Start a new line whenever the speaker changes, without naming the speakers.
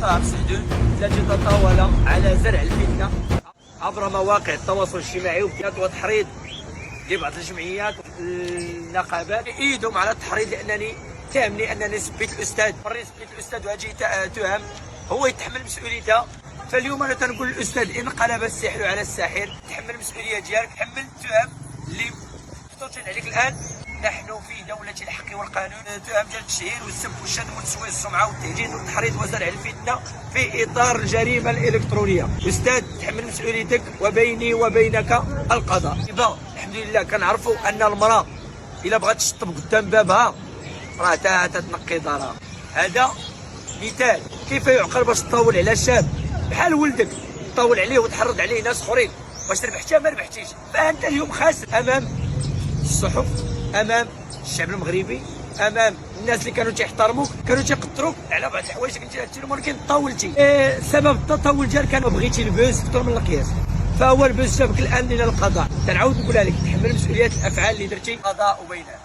طه سعدون التي تطاول على زرع الفتنة عبر مواقع التواصل الاجتماعي وتحريض لبعض الجمعيات النقابات يؤيدهم على التحريض لانني تهمني انني سبيت الاستاذ، مريت سبيت الاستاذ وهذه تهم هو يتحمل مسؤوليتها. فاليوم انا تنقول للاستاذ ان قلب الساحر على الساحر، تحمل المسؤوليه ديالك، تحمل التهم اللي مفتوحين عليك الان. نحن في دولة الحق والقانون. تهم ديال التشهير والسب والشتم وتسويق السمعة والتهديد والتحريض وزرع الفتنة في إطار الجريمة الإلكترونية. أستاذ تحمل مسؤوليتك وبيني وبينك القضاء. الحمد لله كنعرفوا أن المرأة إلا بغات تشطب قدام بابها راه تتنقي دارها. هذا مثال كيف يعقل باش تطول على شاب بحال ولدك، تطول عليه وتحرض عليه ناس اخرين. واش ربحتها ما ربحتيش، فأنت اليوم خاسر أمام الصحف، امام الشعب المغربي، امام الناس اللي كانوا تيحترموك، كانوا تيقدروك على بعض الحوايج اللي كنتي درتيهم، ولكن طولتي. سبب التطول ديالك كان بغيتي البوز اكثر من القياس، فهو البوز جابك الان الى القضاء. تنعاود نقولها لك، تحمل مسؤوليه الافعال اللي درتي، قضاء بينها.